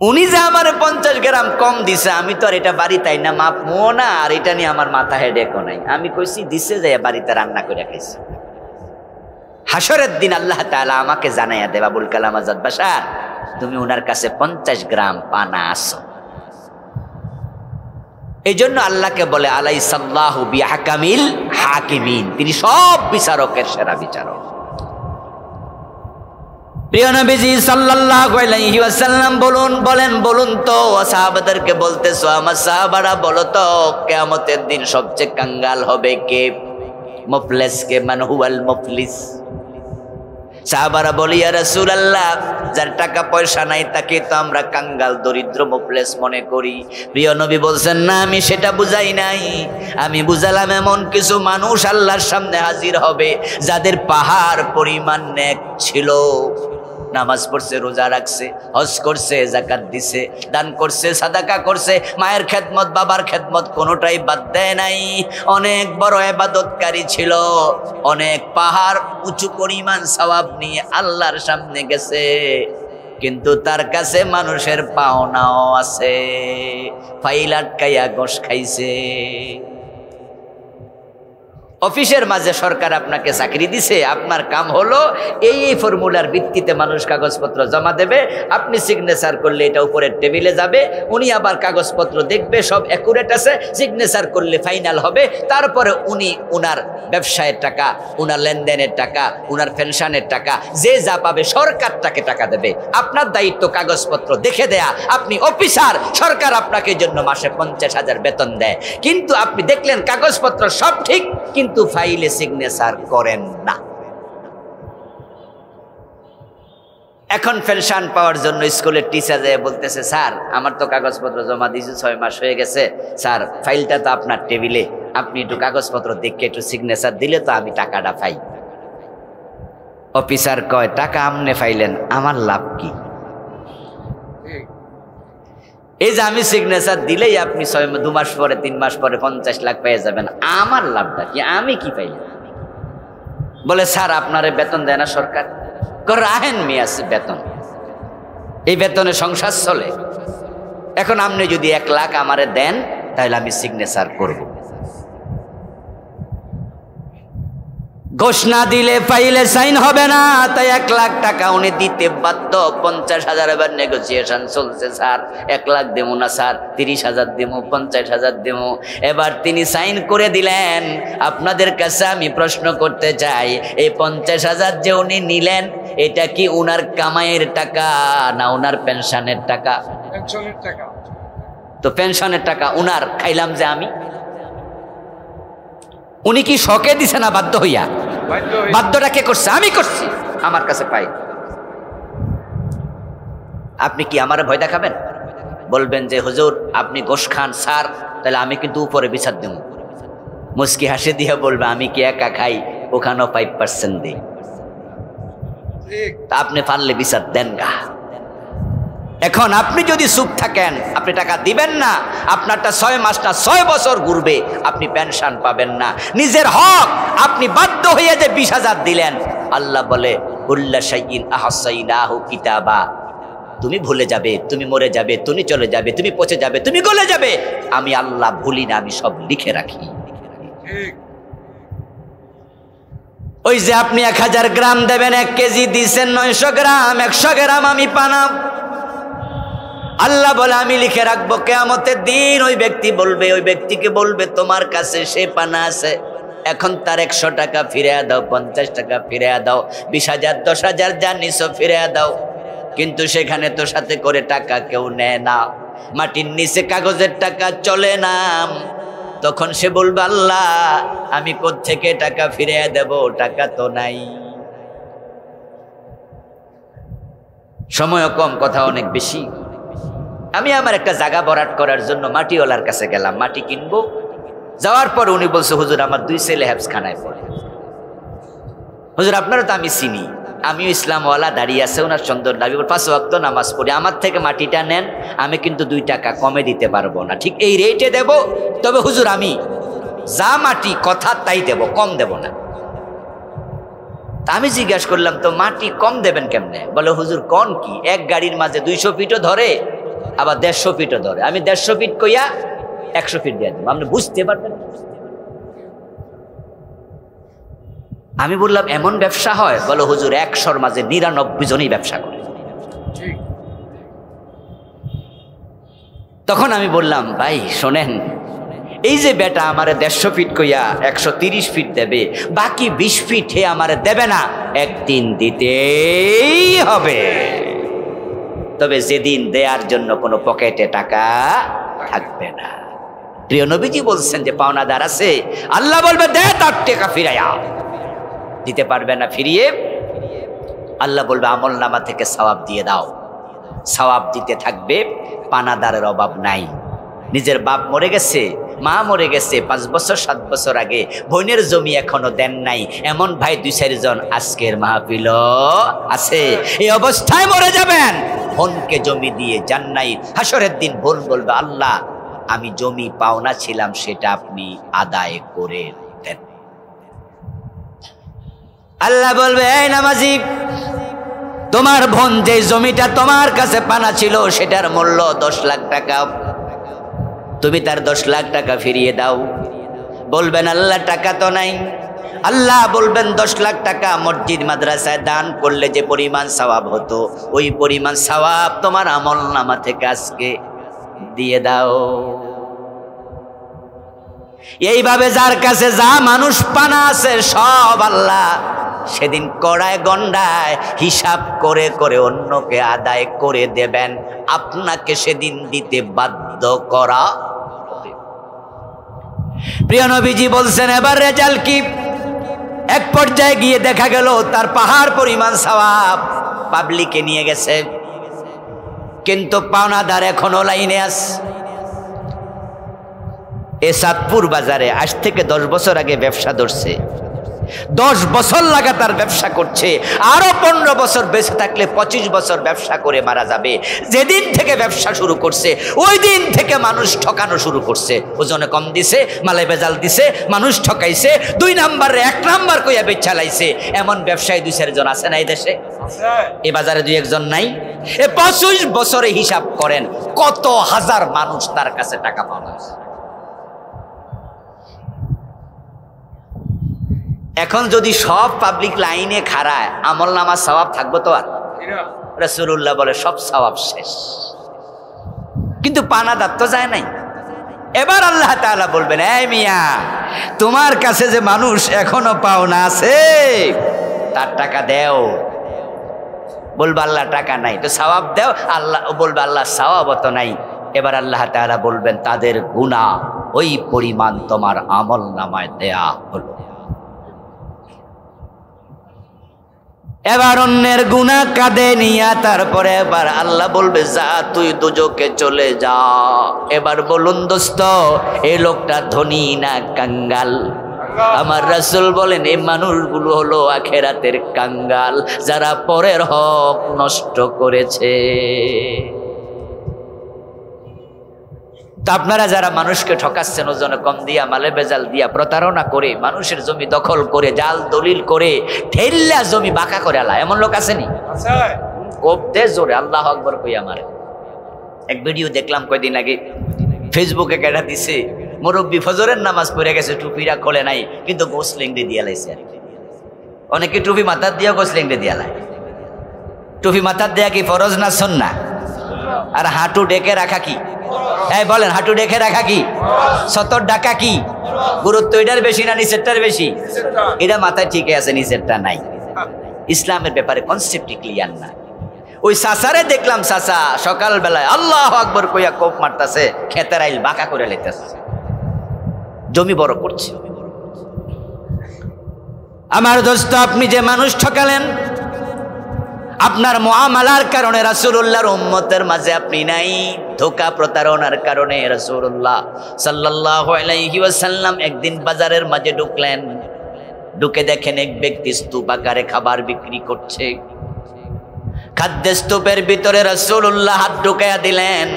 Speaker 1: উনি যে আমার 50 গ্রাম কম দিছে, আমি তো আর এটা বাড়িতে না মাপমো না, আর এটা নিয়ে আমার মাথা হেডেকও নাই। আমি কইছি দিছে যে বাড়িতে রান্না করে খাইছি। হাসরের দিন আল্লাহ তাআলা আমাকে জানাইয়া দেব, আবুল কালাম আজাদ বাশার তুমি উনার কাছে 50 গ্রাম পানা আসো। এই জন্য আল্লাহকে বলে আলাইসাল্লাহু বিহাকামিল হাকিমিন, তিনি সব বিচারকের সেরা বিচারক। প্রিয় নবীজি সাল্লাল্লাহু আলাইহি ওয়াসাল্লাম বলুন তো সাহাবাদেরকে বলতেছো, আমার সাহাবারা বলো তো কিয়ামতের দিন সবচেয়ে কাঙ্গাল হবে কে? মুফলিস কে? মান হুয়াল মুফলিস? সাহাবারা বলি ইয়া রাসূলুল্লাহ, যার টাকা পয়সা নাই তাকে তো আমরা কাঙ্গাল দরিদ্র মুফলিস মনে করি। প্রিয় নবী বলছেন না, আমি সেটা বুঝাই নাই। আমি বুঝালাম এমন কিছু মানুষ আল্লাহর সামনে হাজির হবে যাদের পাহাড় পরিমাণ নেক ছিল, নামাজ পড়ছে, রোজা রাখছে, হজ করছে, যাকাত দিছে, দান করছে, সাদাকা করছে, মায়ের খেদমত, বাবার খেদমত কোনোটাই বাদ দেয় নাই। অনেক বড় ইবাদতকারী ছিল, অনেক পাহাড় উঁচু পরিমাণ সওয়াব নিয়ে আল্লাহর সামনে গেছে, কিন্তু তার কাছে মানুষের পাওনাও আছে, ফাইল আটকাইয়া গোশ খাইছে। অফিসের মাঝে সরকার আপনাকে চাকরি দিছে, আপনার কাম হলো এই ফর্মুলার ভিত্তিতে মানুষ কাগজপত্র জমা দেবে, আপনি সিগনেচার করলে এটা উপরের টেবিলে যাবে, উনি আবার কাগজপত্র দেখবে সব অ্যাকুরেট আছে, সিগনেচার করলে ফাইনাল হবে। তারপরে উনি উনার ব্যবসায়ের টাকা, উনার লেনদেনের টাকা, উনার পেনশনের টাকা, যে যা পাবে সরকার তাকে টাকা দেবে। আপনার দায়িত্ব কাগজপত্র দেখে দেয়া। আপনি অফিসার, সরকার আপনাকে জন্য মাসে 50,000 বেতন দেয়, কিন্তু আপনি দেখলেন কাগজপত্র সব ঠিক, কিন্তু ফাইলে সিগনেচার করেন না। এখন পেনশন পাওয়ার জন্য স্কুলের টিচার যায় বলতেছে, স্যার আমার তো কাগজপত্র জমা দিয়েছি 6 মাস হয়ে গেছে, স্যার ফাইলটা তো আপনার টেবিলে, আপনি একটু কাগজপত্র দেখে একটু সিগনেচার দিলে তো আমি টাকাটা পাই। অফিসার কয়, টাকা আমনে ফাইলেন, আমার লাভ কি? এই যে আমি সিগনেচার দিলেই আপনি 2 মাস পরে 3 মাস পরে 50 লাখ পেয়ে যাবেন, আমার লাভটা কি? আমি কি পাইলাম? বলে স্যার আপনারে বেতন দেয় না সরকার? রাহেন মিয়াছে বেতন, এই বেতনে সংসার চলে। এখন আপনি যদি 1 লাখ আমারে দেন তাহলে আমি সিগনেচার করব। ঘোষণা দিলে ফাইলে সাইন হবে না, তাই 1 লাখ টাকা উনি দিতে বাধ্য। 50,000 এবার নেগোসিয়েশন চলছে, স্যার 1 লাখ দেবো না স্যার, 30,000 দেবো, 50,000 দেবো। এবার তিনি সাইন করে দিলেন। আপনাদের কাছে আমি প্রশ্ন করতে চাই, এই 50,000 যে উনি নিলেন, এটা কি উনার কামাইয়ের টাকা না উনার পেনশনের টাকা?
Speaker 2: পেনশনের টাকা।
Speaker 1: তো পেনশনের টাকা উনার, খাইলাম যে আমি। উনি কি শখে দিছে না বাধ্য হইয়া? বাধ্যটা কে করছে? আমি করছি, আমার কাছে পাই। আপনি কি আমার ভয় দেখাবেন? বলবেন যে হুজুর আপনি গোশ খান, স্যার তাহলে আমি কিন্তু উপরে বিচার দেব। মুস্কি হাসি দিয়ে বলবে, আমি কি একা খাই, ওখানেও 5% দিই, আপনি পারলে বিচার দেন গা। এখন আপনি যদি চুপ থাকেন, আপনি টাকা দিবেন না, আপনারটা 6 মাস না 6 বছর ঘুরবে, আপনি পেনশন পাবেন না। নিজের হক আপনি বাধ্য হয়ে যে 20,000 দিলেন, আল্লাহ বলে কুল্লা শাইইন আহসাইনাহু কিতাবা, তুমি ভুলে যাবে, তুমি মরে যাবে, তুমি চলে যাবে, তুমি পচে যাবে, তুমি গলে যাবে, আমি আল্লাহ ভুলি না, আমি সব লিখে রাখি। ওই যে আপনি 1000 গ্রাম দেবেন, 1 কেজি দিচ্ছেন 900 গ্রাম, 100 গ্রাম আমি পানাম, আল্লাহ বলে আমি লিখে রাখবো। কিয়ামতের দিন ওই ব্যক্তি বলবে, ওই ব্যক্তিকে বলবে তোমার কাছে সে পানা আছে, এখন তার 100 টাকা ফিরে দাও, 50 টাকা ফিরে দাও, 20,000 10,000 যা নিছো ফিরে দাও। কিন্তু সেখানে তো সাথে করে টাকা কেউ নেয় না, মাটির নিচে কাগজের টাকা চলে না। তখন সে বলবে আল্লাহ আমি কোত্থেকে টাকা ফিরে দেব, টাকা তো নাই। সময় কম, কথা অনেক বেশি। আমি আমার একটা জায়গা ভরাট করার জন্য মাটিওয়ালার কাছে গেলাম, মাটি কিনবো। যাওয়ার পর উনি বলছে, হুজুর আমার 2 ছেলে হেফজখানায় পড়ে। হুজুর আপনারও তো আমি চিনি, আমিও ইসলামওয়ালা, দাঁড়িয়ে আছে ওনার সুন্দর দাবি, 5 ওয়াক্ত নামাজ পড়ি, আমার থেকে মাটিটা নেন, আমি কিন্তু 2 টাকা কমে দিতে পারবো না, ঠিক এই রেটে দেব, তবে হুজুর আমি যা মাটি কথা তাই দেব, কম দেব না। আমি জিজ্ঞাসা করলাম, তো মাটি কম দেবেন কেমনে? বলে হুজুর কোন কি, এক গাড়ির মাঝে 200 ফিটও ধরে, আবার 150 ফিটও ধরে, আমি 150 ফিট কইয়া 100 ফিট দিয়ে দেবো, আপনি বুঝতে পারবেন। আমি বললাম এমন ব্যবসা হয়? বলো হুজুর 100-র মাঝে 99 জনই ব্যবসা করে। তখন আমি বললাম, ভাই শোনেন, এই যে বেটা আমারে 150 ফিট কইয়া 130 ফিট দেবে, বাকি 20 ফিট হে আমারে দেবে না, একদিন দিতেই হবে, তবে যেদিন দেওয়ার জন্য কোনো পকেটে টাকা থাকবে না। প্রিয় নবীজি বলছেন যে পাওনাদার আছে, আল্লাহ বলবে দে তার টাকা ফিরাইয়া, দিতে পারবে না ফিরিয়ে, আল্লাহ বলবে আমল নামা থেকে সওয়াব দিয়ে দাও, সওয়াব দিতে থাকবে, পানাদারের অভাব নাই। নিজের বাপ মরে গেছে, মা মরে গেছে 5 বছর 7 বছর আগে, বোনের জমি এখনো দেন নাই, এমন ভাই 2-4 জন আজকের মাহফিল আছে। এই অবস্থায় মরে যাবেন, বোনকে জমি দিয়ে যান নাই, হাসরের দিন বোন বলবে আল্লাহ আমি জমি পাওনা ছিলাম সেটা আপনি আদায় করে দেন। আল্লাহ বলবে এই নামাজি, তোমার বোন যে জমিটা তোমার কাছে পানা ছিল সেটার মূল্য 10 লাখ টাকা, তুমি তার 10 লাখ টাকা ফিরিয়ে দাও। বলবেন আল্লাহ টাকা তো নাই। আল্লাহ বলবেন 10 লাখ টাকা মসজিদ মাদ্রাসায় দান করলে যে পরিমাণ সওয়াব হতো, ওই পরিমাণ সওয়াব তোমার আমল নামা থেকে আজকে দিয়ে দাও। এইভাবে যার কাছে যা মানুষ পানা আছে সব আল্লাহ সেদিন কড়ায় গন্ডায় হিসাব করে করে অন্যকে আদায় করে দেবেন, আপনাকে সেদিন দিতে বাধ্য করা। প্রিয় নবীজি বলছেন এবার রেজাল্ট কি? এক পর্যায়ে গিয়ে দেখা গেল তার পাহাড় পরিমাণ সওয়াব পাবলিকে নিয়ে গেছে, কিন্তু পাওনাদার এখনো লাইনে আছে। এ চাঁদপুর বাজারে আজ থেকে 10 বছর আগে ব্যবসা ধরছে, 10 বছর লাগাতার ব্যবসা করছে, আরো 15 বছর বেঁচে থাকলে 25 বছর ব্যবসা করে মারা যাবে। যেদিন থেকে ব্যবসা শুরু করছে ওই দিন থেকে মানুষ ঠকানো শুরু করছে, ওজনে কম দিছে, মালে বেজাল দিছে, মানুষ ঠকাইছে, 2 নাম্বার 1 নাম্বার কইয়া বেচা লাইছে। এমন ব্যবসায়ী 2-4 জন আছে না এই দেশে? এই বাজারে 2-1 জন নাই? এ 25 বছরে হিসাব করেন কত হাজার মানুষ তার কাছে টাকা পাওয়া। এখন যদি সব পাবলিক লাইনে খাড়ায় আমল নামা সওয়াব থাকবো তো? আর রাসূলুল্লাহ বলে সব সওয়াব শেষ, কিন্তু পানাদার তো যায় নাই। এবার আল্লাহ তাআলা বলবেন এই মিয়া, তোমার কাছে যে মানুষ এখনো পাওনা আছে তার টাকা দেও। বলবে আল্লাহ টাকা নাই, তো সওয়াব দেও। আল্লাহ বলবে আল্লাহ সওয়াব তো নাই। এবার আল্লাহ তাআলা বলবেন তাদের গুনাহ ওই পরিমাণ তোমার আমল নামায় দেয়া হলো। এবার অন্যের গুনাহ কাঁধে নিয়া তারপরে এবার আল্লাহ বলবে যা তুই দুজকে চলে যা। এবার বলুন দোস্ত, এই লোকটা ধনী না কাঙ্গাল? আমার রাসূল বলেন এই মানুষগুলো হলো আখিরাতের কাঙ্গাল, যারা পরের হক নষ্ট করেছে। তা আপনারা যারা মানুষকে ঠকাচ্ছেন, ওজনে কম দিয়া, মালে বেজাল দিয়া, প্রতারণা করে, মানুষের জমি দখল করে, জাল দলিল করে, ঠেল্লা জমি বাঁকা করে আলা, এমন লোক আসেনি? কোপ দে জোরে আল্লাহু আকবার কই। আমার এক ভিডিও দেখলাম কয়দিন আগে, ফেসবুকে কেটা দিছে, মুরব্বী ফজরের নামাজ পড়ে গেছে, টুপিরা খোলে নাই, কিন্তু গোসলিংডে দিয়া লাইছে। অনেকে টুপি মাথার দিয়া গোসলিংডে দিয়া লাই। টুপি মাথার দেয়া কি ফরজ না সুন্নাহ? আর হাঁটু ডেকে রাখা কি? এই বলেন, হাঁটু ডেকে রাখা কি? সতর ডাকা কি? গুরুত্ব এটার বেশি না নিচেরটার বেশি? এটা মাথায় ঠিকই আছে, নিচেরটা নাই। ইসলামের ব্যাপারে কনসেপ্টই ক্লিয়ার না। ওই চাচারে দেখলাম, চাচা সকালবেলায় আল্লাহু আকবার কইয়া কোপ মারতাছে, খেতের আইল বাঁকা করে লাইতাছে, জমি বড় করছে। আমার দোস্ত, আপনি যে মানুষ ঠকালেন, আপনার মুআমালার কারণে রাসূলুল্লাহর উম্মতের মাঝে আপনি নাই, ধোঁকা প্রতারণার কারণে রাসূলুল্লাহ সাল্লাল্লাহু আলাইহি ওয়াসাল্লাম একদিন বাজারের মাঝে ঢুকলেন। ঢুকে দেখেন এক ব্যক্তি স্তূপ আকারে খাবার বিক্রি করছে। খাদ্যের স্তূপের ভিতরে রাসূলুল্লাহ হাত ঢুকাইয়া দিলেন।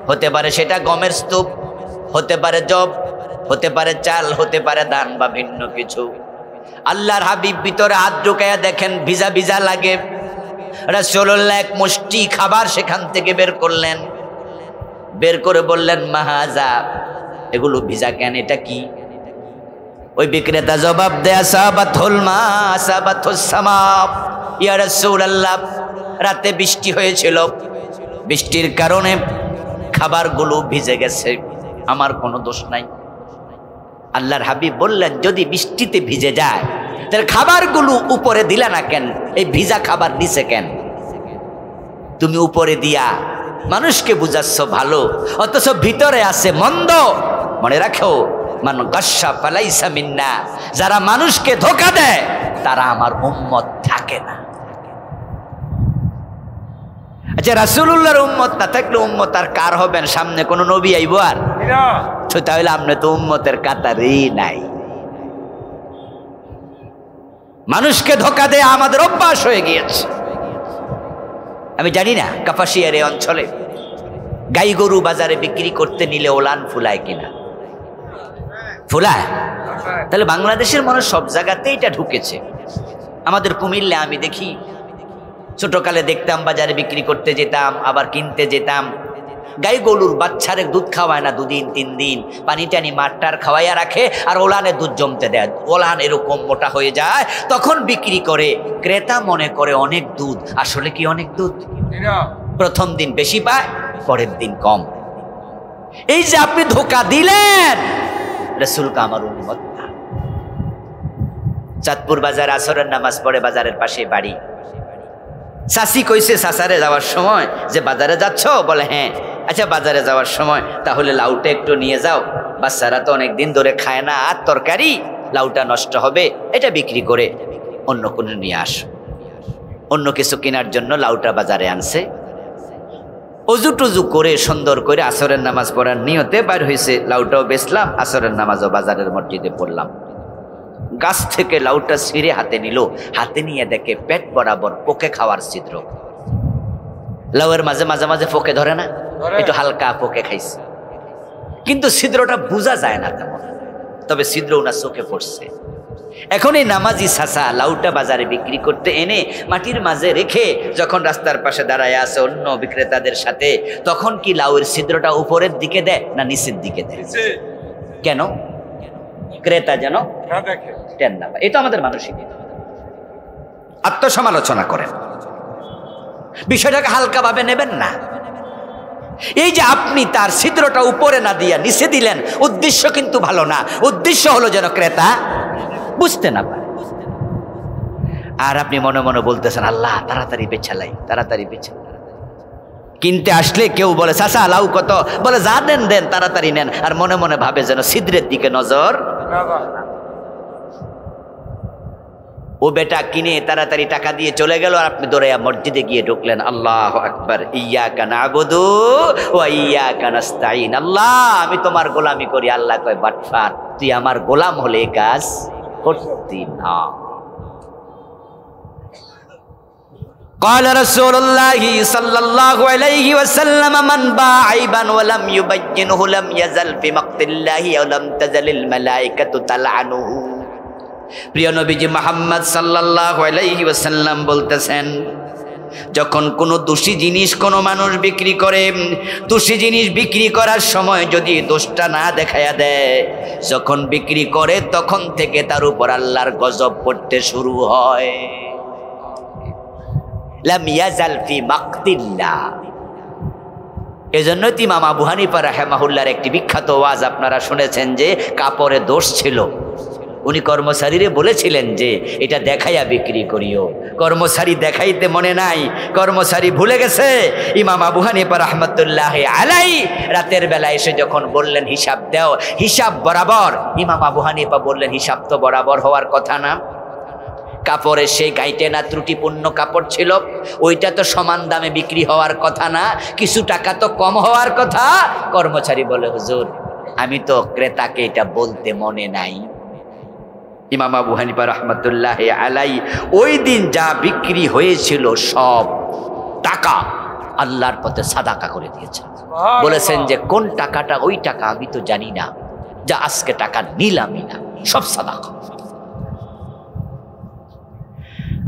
Speaker 1: হতে পারে সেটা গমের স্তূপ, হতে পারে জব, হতে পারে চাল, হতে পারে ধান বা ভিন্ন কিছু। আল্লাহর হাবিব ভিতরে হাত ঢুকাইয়া দেখেন ভিজা ভিজা লাগে। রাসূলুল্লাহ এক মুষ্টি খাবার সেখান থেকে বের করলেন। বের করে বললেন, মাহাজা, এগুলো ভিজা কেন, এটা কি? ওই বিক্রেতা জবাব দেয়া, সাবাতুল মা সাবাতুস সামা, ইয়া রাসূলুল্লাহ, রাতে বৃষ্টি হয়েছিল, বৃষ্টির কারণে খাবারগুলো ভিজে গেছে, আমার কোনো দোষ নাই। আল্লাহর হাবিব বললেন, যদি বৃষ্টিতে ভিজে যায় তাহলে খাবারগুলো উপরে দিলা না কেন? এই ভিজা খাবার নিচে কেন? তুমি উপরে দিয়া মানুষকে বুঝাচ্ছ ভালো, অথচ ভিতরে আছে মন্দ। মনে রাখো, মান গাশা ফালাইসা মিন্না, যারা মানুষকে ধোঁকা দেয় তারা আমার উম্মত থাকে না। আচ্ছা, রাসূলুল্লাহর উম্মত না থাকলে উম্মত আর কার হবেন? সামনে কোন নবী আইব আর? তো তাহলে আপনি তো উম্মতের কাতারেই নাই। মানুষকে ধোঁকা দেয়া আমাদের অভ্যাস হয়ে গিয়েছে। আমি জানি না কাপাসিয়ার এই অঞ্চলে গাই গরু বাজারে বিক্রি করতে নিলে ওলান ফুলায় কিনা? ফুলায়? তাহলে বাংলাদেশের মানুষ সব জায়গাতে এটা ঢুকেছে। আমাদের কুমিল্লা আমি দেখি, ছোটকালে দেখতাম বাজারে বিক্রি করতে যেতাম, আবার কিনতে যেতাম। গাই গরুর বাচ্চারে দুধ খাওয়ায় না, 2 দিন 3 দিন পানি টানি মাঠটার খাওয়াইয়া রাখে, আর ওলানে দুধ জমতে দেয়। ওলান এরকম মোটা হয়ে যায়, তখন বিক্রি করে। ক্রেতা মনে করে অনেক দুধ, আসলে কি অনেক দুধ? প্রথম দিন বেশি পায়, পরের দিন কম। এই যে আপনি ধোঁকা দিলেন, রাসূলকে আমার উম্মত না। চাঁদপুর বাজার আসরের নামাজ পড়ে, বাজারের পাশে বাড়ি। চাচি কইছে চাচারে যাওয়ার সময় যে বাজারে যাচ্ছ? বলে হ্যাঁ। আচ্ছা, বাজারে যাওয়ার সময় তাহলে লাউটা একটু নিয়ে যাও, বাচ্চারা তো অনেকদিন ধরে খায় না, আর তরকারি লাউটা নষ্ট হবে, এটা বিক্রি করে অন্য কোনো নিয়ে আসো। অন্য কিছু কেনার জন্য লাউটা বাজারে আনছে। অজু টুজু করে সুন্দর করে আসরের নামাজ পড়ার নিয়তে বাইর হয়েছে। লাউটাও বেচলাম, আসরের নামাজও বাজারের মসজিদে পড়লাম। গাছ থেকে লাউটা ছিঁড়ে হাতে নিল, হাতে নিয়ে দেখে পেট বরাবর পোকে খাওয়ার ছিদ্র। লাউয়ের মাঝে মাঝে মাঝে পোকে ধরে না? একটু হালকা পোকে খাইছে, কিন্তু ছিদ্রটা বোঝা যায় না তেমন, তবে ছিদ্র ওনার চোখে পড়ছে। এখন এই নামাজি চাচা লাউটা বাজারে বিক্রি করতে এনে মাটির মাঝে রেখে যখন রাস্তার পাশে দাঁড়ায় আছে অন্য বিক্রেতাদের সাথে, তখন কি লাউয়ের ছিদ্রটা উপরের দিকে দেয় না নিচের দিকে দেয়? কেন? ক্রেতা যেন টেন না পায়। এটা আমাদের মানসিক। আত্মসমালোচনা করেন, বিষয়টাকে হালকা ভাবে নেবেন না। এই যে আপনি তার ছিদ্রটা উপরে না দিয়া নিচে দিলেন, উদ্দেশ্য কিন্তু ভালো না। উদ্দেশ্য হলো যেন ক্রেতা বুঝতে না পারে। আর আপনি মনে মনে বলতেছেন, আল্লাহ তাড়াতাড়ি বেচালাই, তাড়াতাড়ি বেচালাই। কিনতে আসলে কেউ বলে চাচা লাউ কত? বলে যা দেন দেন, তাড়াতাড়ি নেন। আর মনে মনে ভাবে যেন ছিদ্রের দিকে নজর। ও বেটা কিনে তাড়াতাড়ি টাকা দিয়ে চলে গেল, আর আপনি দৌড়াইয়া মসজিদে গিয়ে ঢুকলেন। আল্লাহু আকবার, ইয়্যাকা না'বুদু ওয়া ইয়্যাকা নাস্তাঈন। আল্লাহ, আমি তোমার গোলামি করি। আল্লাহ কয়, বাটফার, তুই আমার গোলাম হলে এই কাজ করতি না। قال رسول الله صلى الله عليه وسلم من باع عيبا ولم يبينه لم يزل في مقت الله ولم تزل الملائكة تلعنه। প্রিয় নবীজি মুহাম্মদ সাল্লাল্লাহু আলাইহি ওয়াসাল্লাম বলতেছেন, যখন কোনো দোষী জিনিস কোনো মানুষ বিক্রি করে, দোষী জিনিস বিক্রি করার সময় যদি দোষটা না দেখায়া দেয়, যখন বিক্রি করে তখন থেকে তার উপর আল্লাহর গজব পড়তে শুরু হয়। লাম ইয়াজাল ফি মাকতিল্লাহ। এজন্য ইমাম আবু হানিফা রাহিমাহুল্লাহর একটি বিখ্যাত ওয়াজ আপনারা শুনেছেন যে কাপড়ে দোষ ছিল। উনি কর্মচারীরে বলেছিলেন যে এটা দেখাইয়া বিক্রি করিও। কর্মচারী দেখাইতে মনে নাই, কর্মচারী ভুলে গেছে। ইমাম আবু হানিফা রাহমাতুল্লাহ আলাইহি রাতের বেলা এসে যখন বললেন হিসাব দাও, হিসাব বরাবর, ইমাম আবু হানিফা বললেন হিসাব তো বরাবর হওয়ার কথা না। কাপড়ের সেই গাইটে না ত্রুটিপূর্ণ কাপড় ছিল, ওইটা তো সমান দামে বিক্রি হওয়ার কথা না, কিছু টাকা তো কম হওয়ার কথা। কর্মচারী বলে, হুজুর আমি তো ক্রেতাকে এটা বলতে মনে নাই। ইমাম আবু হানিফা রাহমাতুল্লাহ আলাই ওই দিন যা বিক্রি হয়েছিল সব টাকা আল্লাহর পথে সাদাকা করে দিয়েছেন। বলেছেন যে কোন টাকাটা ওই টাকা আমি তো জানি না, যা আজকে টাকা নিলামই না, সব সাদাকা।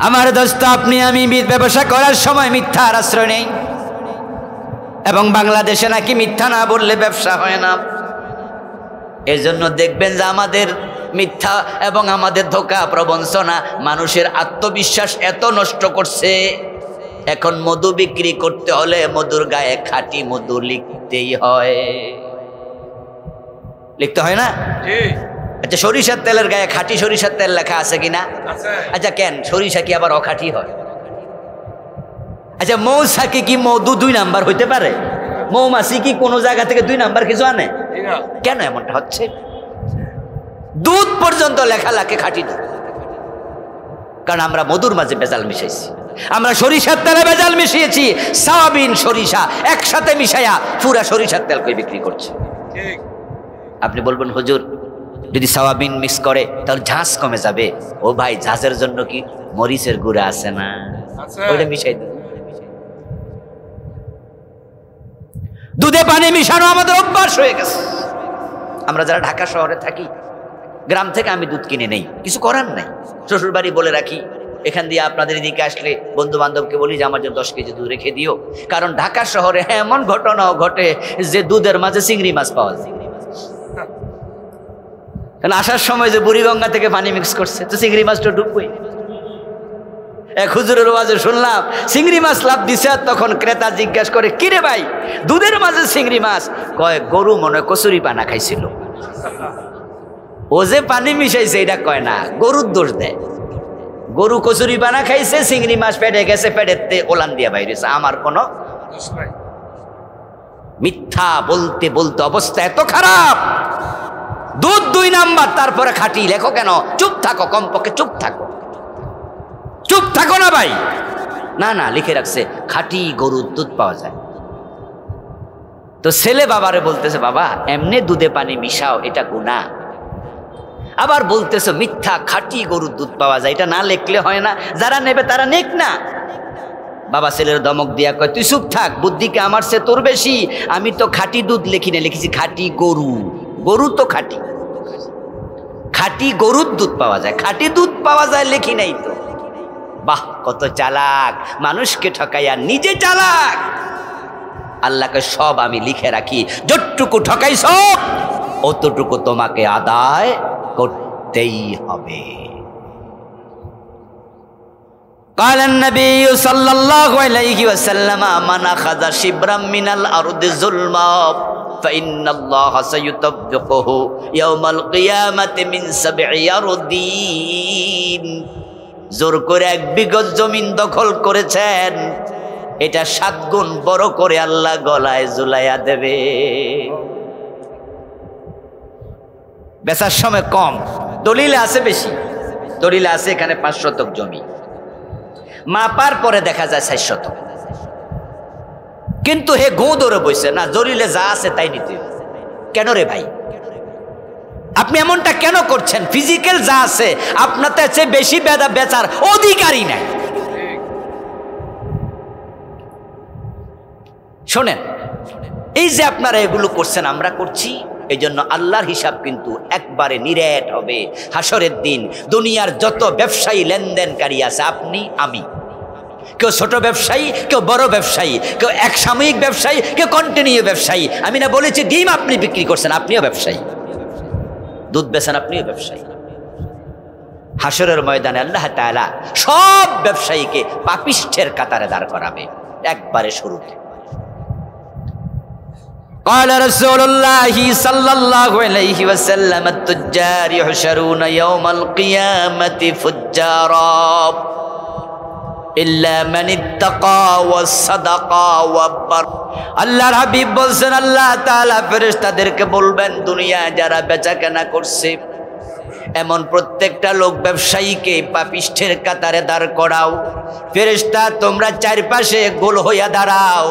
Speaker 1: আমার দোস্ত, আপনি আমি ব্যবসা করার সময় মিথ্যার আশ্রয় নেই, এবং বাংলাদেশে নাকি মিথ্যা না বললে ব্যবসা হয় না। এজন্য দেখবেন যে আমাদের মিথ্যা এবং আমাদের ধোঁকা প্রবঞ্চনা মানুষের আত্মবিশ্বাস এত নষ্ট করছে। এখন মধু বিক্রি করতে হলে মধুর গায়ে খাঁটি মধু লিখতেই হয়, লিখতে হয় না? আচ্ছা, সরিষার তেলের গায়ে খাঁটি সরিষার তেল লেখা আছে কিনা? আচ্ছা, কেন সরিষা কি আবার অখাঁটি হয়? আচ্ছা, মৌসাকি কি মধু 2 নাম্বার হইতে পারে? মৌমাছি কি কোনো জায়গা থেকে 2 নাম্বার কিছু আনে? কেন এমনটা হচ্ছে? দুধ পর্যন্ত লেখা লাগে খাঁটি দুধ, কারণ আমরা মধুর মাঝে ভেজাল মিশাইছি। আমরা সরিষার তেলে ভেজাল মিশিয়েছি, সয়াবিন সরিষা একসাথে মিশাইয়া পুরা সরিষার তেল কই বিক্রি করছে। আপনি বলবেন, হুজুর যদি সয়াবিন মিক্স করে তাহলে ঝাঁজ কমে যাবে। ও ভাই, ঝাঁজের জন্য কি মরিচের গুঁড়া আছে না, ওইটা মিশাই দিন। দুধে পানি মিশানো আমাদের অভ্যাস হয়ে গেছে। আমরা যারা ঢাকা শহরে থাকি, গ্রাম থেকে আমি দুধ কিনে নেই, কিছু করার নাই। শ্বশুর বাড়ি বলে রাখি, এখান দিয়ে আপনাদের এদিকে আসলে বন্ধু বান্ধবকে বলি যে আমার জন্য 10 কেজি দুধ রেখে দিও, কারণ ঢাকা শহরে এমন ঘটনাও ঘটে যে দুধের মাঝে চিংড়ি মাছ পাওয়া যায়। কারণ আসার সময় যে বুড়িগঙ্গা থেকে পানি মিক্স করছে, তো চিংড়ি মাছটা ডুববই। এক হুজুরের ওয়াজে শুনলাম চিংড়ি মাছ লাভ দিছে, আর তখন ক্রেতা জিজ্ঞাসা করে, কিরে ভাই দুধের মাঝে চিংড়ি মাছ? কয়, গরু মনে কচুরি পানা খাইছিল, ও যে পানি মিশাইছে এটা কয় না, গরুর দোষ দেয়। গরু কচুরি পানা খাইছে, চিংড়ি মাছ পেটে গেছে, পেটেতে ওলান দিয়া বাইরেছে, আমার কোনো দোষ নাই। মিথ্যা বলতে বলতে অবস্থা এত খারাপ। দুধ 2 নাম্বার, তারপরে খাঁটি লেখো কেন? চুপ থাকো, কমপক্ষে চুপ থাকো, চুপ থাকো না ভাই। না না, লিখে রাখছে খাঁটি গরুর দুধ পাওয়া যায়। তো ছেলে বাবারে বলতেছে, বাবা এমনি দুধে পানি মিশাও, এটা গুনাহ। আবার বলতেছে মিথ্যা, খাঁটি গরুর দুধ পাওয়া যায়, এটা না লিখলে হয় না, যারা নেবে তারা নেক না। বাবা ছেলের ধমক দিয়া কয়, তুই চুপ থাক, বুদ্ধিকে আমার সে তোর বেশি। আমি তো খাঁটি দুধ লিখি না, লিখেছি খাঁটি গরু। গরু তো খাঁটি, খাঁটি গরুর দুধ পাওয়া যায়, খাঁটি দুধ পাওয়া যায় লিখি নাই তো। বাহ, কত চালাক, মানুষকে ঠকাইয়া নিজে চালাক। আল্লাহকে সব আমি লিখে রাখি, যতটুকু ঠকাই সব অতটুকু তোমাকে আদায় করতেই হবে। قال النبي صلى الله عليه وسلم من أخذ شبرا من الأرض ظلما فإن الله سيطبقه يوم القيامة من 7 أرضين। জোর করে 1 বিঘত জমিন দখল করেছেন, এটা 7 গুণ বড় করে আল্লাহ গলায় ঝুলাইয়া দেবে। বেচার সময় কম, দলিলে আছে বেশি, দলিলে আছে এখানে 5 শতক জমি, মাপার পরে দেখা যায় 4 শতক। কিন্তু হে গো ধরে বসে না, দলিলে যা আছে তাই নিতে। কেন রে ভাই, আপনি এমনটা কেন করছেন? ফিজিক্যাল যা আছে আপনার চেয়ে বেশি বেচার অধিকারই নাই। শোনেন, এই যে আপনারা এগুলো করছেন, আমরা করছি, এই জন্য আল্লাহর হিসাব কিন্তু একবারে নিরেট হবে হাসরের দিন। দুনিয়ার যত ব্যবসায়ী লেনদেনকারী আছে, আপনি আমি, কেউ ছোট ব্যবসায়ী, কেউ বড় ব্যবসায়ী, কেউ এক সাময়িক ব্যবসায়ী, কেউ কন্টিনিউ ব্যবসায়ী। আমি না বলেছি ডিম আপনি বিক্রি করছেন, আপনিও ব্যবসায়ী, দুধ বেচেন, আপনিও ব্যবসায়ী। হাসরের ময়দানে আল্লাহ তাআলা সব ব্যবসায়ীকে পাপিষ্ঠের কাতারে দাঁড় করাবে একবারে শুরুতে। قال رسول الله صلى الله عليه وسلم التجار يحشرون يوم القيامة فجارا إلا من اتقى وصدق وبر। আল্লাহর হাবিব বলছেন, আল্লাহ তাআলা ফেরেশতাদেরকে বলবেন, দুনিয়ায় যারা বেচাকেনা করছে এমন প্রত্যেকটা লোক ব্যবসায়ীকে পাপিষ্ঠের কাতারে দাঁড় করাও। ফেরেশতা তোমরা চারপাশে গোল হইয়া দাঁড়াও।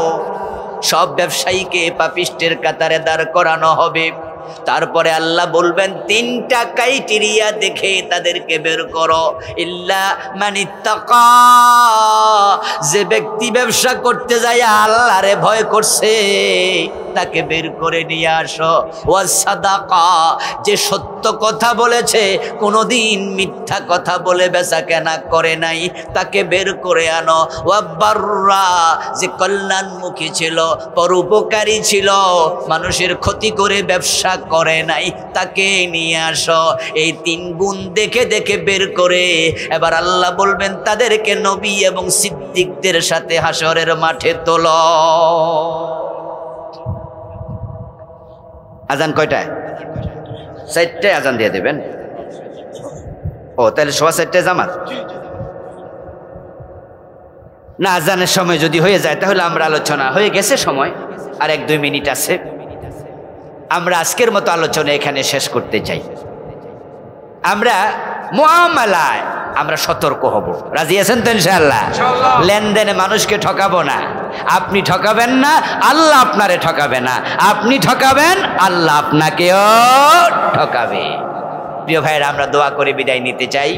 Speaker 1: সব ব্যবসায়ীকে পাপিষ্ঠের কাতারে দাঁড় করানো হবে। তারপরে আল্লাহ বলবেন তিনটা ক্রাইটেরিয়া দেখে তাদেরকে বের করো। ইল্লা মানিত্তাকা, যে ব্যক্তি ব্যবসা করতে যায় আল্লাহরে ভয় করছে তাকে বের করে নিয়ে আসো। ওয়া সাদাকা, যে সত্য কথা বলেছে, কোনোদিন মিথ্যা কথা বলে বেচা কেনা করে নাই, তাকে বের করে আনো। ওয়া বাররা, যে কল্যাণমুখী ছিল, পরোপকারী ছিল, মানুষের ক্ষতি করে ব্যবসা করে নাই, তাকে নিয়ে আসো। এই তিন গুণ দেখে দেখে বের করে এবার আল্লাহ বলবেন তাদেরকে নবী এবং সিদ্দিকদের সাথে হাসরের মাঠে তোলো। আজান কয়টায়? 4টায় আজান দিয়ে দেবেন। ও তাহলে 4:15 জামাত না? আজানের সময় যদি হয়ে যায় তাহলে আমরা আলোচনা হয়ে গেছে, সময় আর 1-2 মিনিট আছে। আমরা আজকের মতো আলোচনা এখানে শেষ করতে চাই। আমরা মুআমালায় আমরা সতর্ক হব। রাজি আছেন তো ইনশাআল্লাহ? লেনদেনে মানুষকে ঠকাবো না। আপনি ঠকাবেন না, আল্লাহ আপনারে ঠকাবে না। আপনি ঠকাবেন, আল্লাহ আপনাকেও ঠকাবে। প্রিয় ভাইয়েরা, আমরা দোয়া করে বিদায় নিতে চাই।